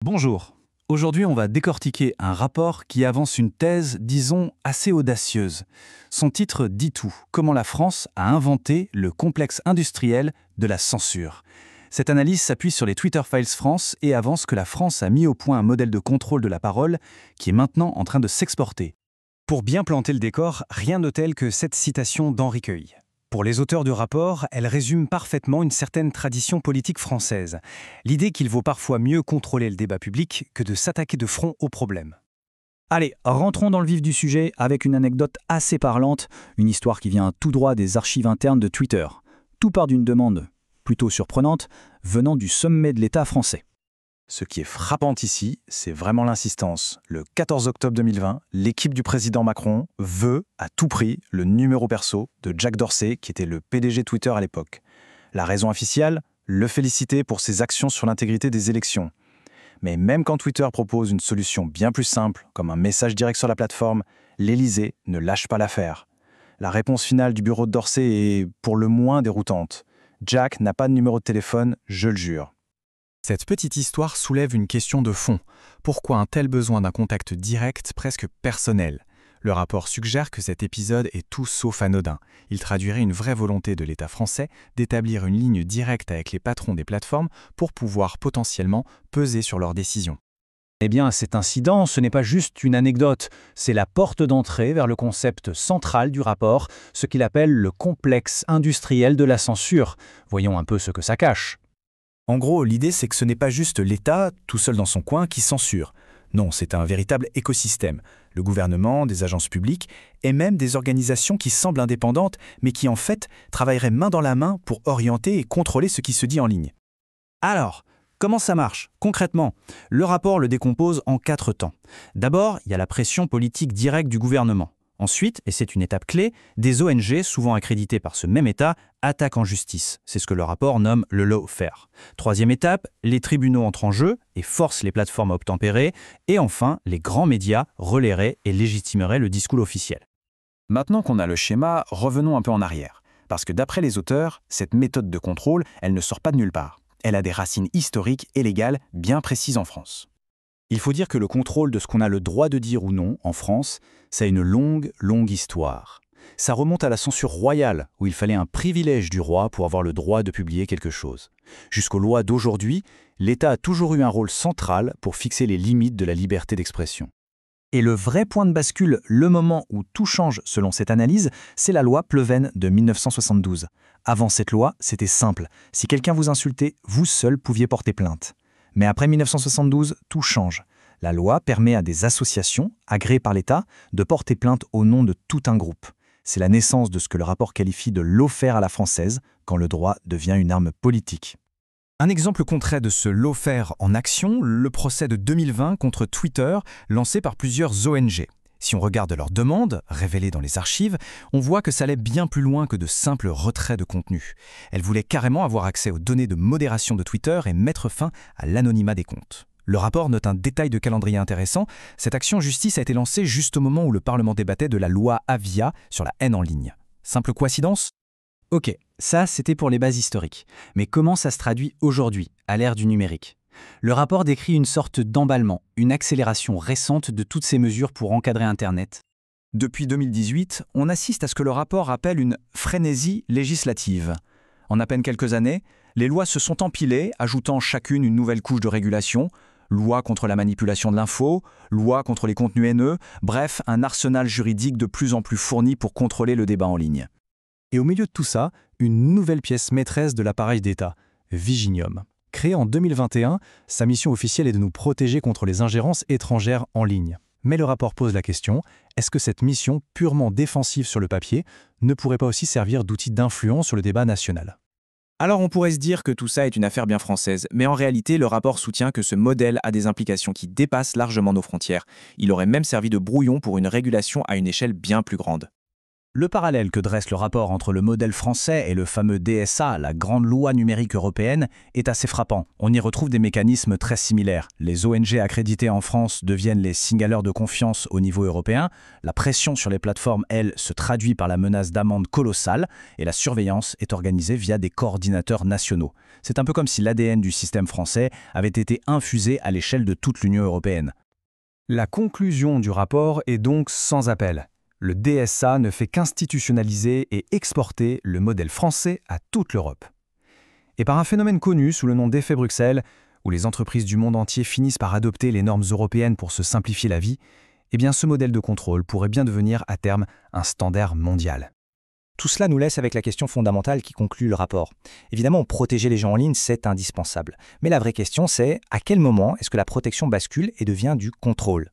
Bonjour. Aujourd'hui, on va décortiquer un rapport qui avance une thèse, disons, assez audacieuse. Son titre dit tout: comment la France a inventé le complexe industriel de la censure. Cette analyse s'appuie sur les Twitter Files France et avance que la France a mis au point un modèle de contrôle de la parole qui est maintenant en train de s'exporter. Pour bien planter le décor, rien de tel que cette citation d'Henri Queuille. Pour les auteurs du rapport, elle résume parfaitement une certaine tradition politique française, l'idée qu'il vaut parfois mieux contrôler le débat public que de s'attaquer de front au problème. Allez, rentrons dans le vif du sujet avec une anecdote assez parlante, une histoire qui vient tout droit des archives internes de Twitter. Tout part d'une demande plutôt surprenante venant du sommet de l'État français. Ce qui est frappant ici, c'est vraiment l'insistance. Le 14 octobre 2020, l'équipe du président Macron veut, à tout prix, le numéro perso de Jack Dorsey, qui était le PDG Twitter à l'époque. La raison officielle, le féliciter pour ses actions sur l'intégrité des élections. Mais même quand Twitter propose une solution bien plus simple, comme un message direct sur la plateforme, l'Élysée ne lâche pas l'affaire. La réponse finale du bureau de Dorsey est pour le moins déroutante. Jack n'a pas de numéro de téléphone, je le jure. Cette petite histoire soulève une question de fond. Pourquoi un tel besoin d'un contact direct, presque personnel ? Le rapport suggère que cet épisode est tout sauf anodin. Il traduirait une vraie volonté de l'État français d'établir une ligne directe avec les patrons des plateformes pour pouvoir potentiellement peser sur leurs décisions. Eh bien, cet incident, ce n'est pas juste une anecdote, c'est la porte d'entrée vers le concept central du rapport, ce qu'il appelle le complexe industriel de la censure. Voyons un peu ce que ça cache. En gros, l'idée, c'est que ce n'est pas juste l'État, tout seul dans son coin, qui censure. Non, c'est un véritable écosystème. Le gouvernement, des agences publiques, et même des organisations qui semblent indépendantes, mais qui en fait travailleraient main dans la main pour orienter et contrôler ce qui se dit en ligne. Alors, comment ça marche, concrètement ? Le rapport le décompose en 4 temps. D'abord, il y a la pression politique directe du gouvernement. Ensuite, et c'est une étape clé, des ONG, souvent accréditées par ce même État, attaquent en justice. C'est ce que le rapport nomme le lawfare. Troisième étape, les tribunaux entrent en jeu et forcent les plateformes à obtempérer. Et enfin, les grands médias relaieraient et légitimeraient le discours officiel. Maintenant qu'on a le schéma, revenons un peu en arrière. Parce que d'après les auteurs, cette méthode de contrôle, elle ne sort pas de nulle part. Elle a des racines historiques et légales bien précises en France. Il faut dire que le contrôle de ce qu'on a le droit de dire ou non en France, ça a une longue histoire. Ça remonte à la censure royale, où il fallait un privilège du roi pour avoir le droit de publier quelque chose. Jusqu'aux lois d'aujourd'hui, l'État a toujours eu un rôle central pour fixer les limites de la liberté d'expression. Et le vrai point de bascule, le moment où tout change selon cette analyse, c'est la loi Pleven de 1972. Avant cette loi, c'était simple. Si quelqu'un vous insultait, vous seul pouviez porter plainte. Mais après 1972, tout change. La loi permet à des associations, agréées par l'État, de porter plainte au nom de tout un groupe. C'est la naissance de ce que le rapport qualifie de lawfare à la française, quand le droit devient une arme politique. Un exemple concret de ce lawfare en action, le procès de 2020 contre Twitter, lancé par plusieurs ONG. Si on regarde leurs demandes, révélées dans les archives, on voit que ça allait bien plus loin que de simples retraits de contenu. Elles voulaient carrément avoir accès aux données de modération de Twitter et mettre fin à l'anonymat des comptes. Le rapport note un détail de calendrier intéressant. Cette action en justice a été lancée juste au moment où le Parlement débattait de la loi Avia sur la haine en ligne. Simple coïncidence ? Ok, ça c'était pour les bases historiques. Mais comment ça se traduit aujourd'hui, à l'ère du numérique ? Le rapport décrit une sorte d'emballement, une accélération récente de toutes ces mesures pour encadrer Internet. Depuis 2018, on assiste à ce que le rapport appelle une frénésie législative. En à peine quelques années, les lois se sont empilées, ajoutant chacune une nouvelle couche de régulation. Loi contre la manipulation de l'info, loi contre les contenus haineux, bref, un arsenal juridique de plus en plus fourni pour contrôler le débat en ligne. Et au milieu de tout ça, une nouvelle pièce maîtresse de l'appareil d'État, Viginium. Créée en 2021, sa mission officielle est de nous protéger contre les ingérences étrangères en ligne. Mais le rapport pose la question, est-ce que cette mission, purement défensive sur le papier, ne pourrait pas aussi servir d'outil d'influence sur le débat national ? Alors on pourrait se dire que tout ça est une affaire bien française, mais en réalité le rapport soutient que ce modèle a des implications qui dépassent largement nos frontières. Il aurait même servi de brouillon pour une régulation à une échelle bien plus grande. Le parallèle que dresse le rapport entre le modèle français et le fameux DSA, la grande loi numérique européenne, est assez frappant. On y retrouve des mécanismes très similaires. Les ONG accréditées en France deviennent les signaleurs de confiance au niveau européen, la pression sur les plateformes, elle, se traduit par la menace d'amende colossale, et la surveillance est organisée via des coordinateurs nationaux. C'est un peu comme si l'ADN du système français avait été infusé à l'échelle de toute l'Union européenne. La conclusion du rapport est donc sans appel. Le DSA ne fait qu'institutionnaliser et exporter le modèle français à toute l'Europe. Et par un phénomène connu sous le nom d'effet Bruxelles, où les entreprises du monde entier finissent par adopter les normes européennes pour se simplifier la vie, eh bien ce modèle de contrôle pourrait bien devenir à terme un standard mondial. Tout cela nous laisse avec la question fondamentale qui conclut le rapport. Évidemment, protéger les gens en ligne, c'est indispensable. Mais la vraie question, c'est à quel moment est-ce que la protection bascule et devient du contrôle ?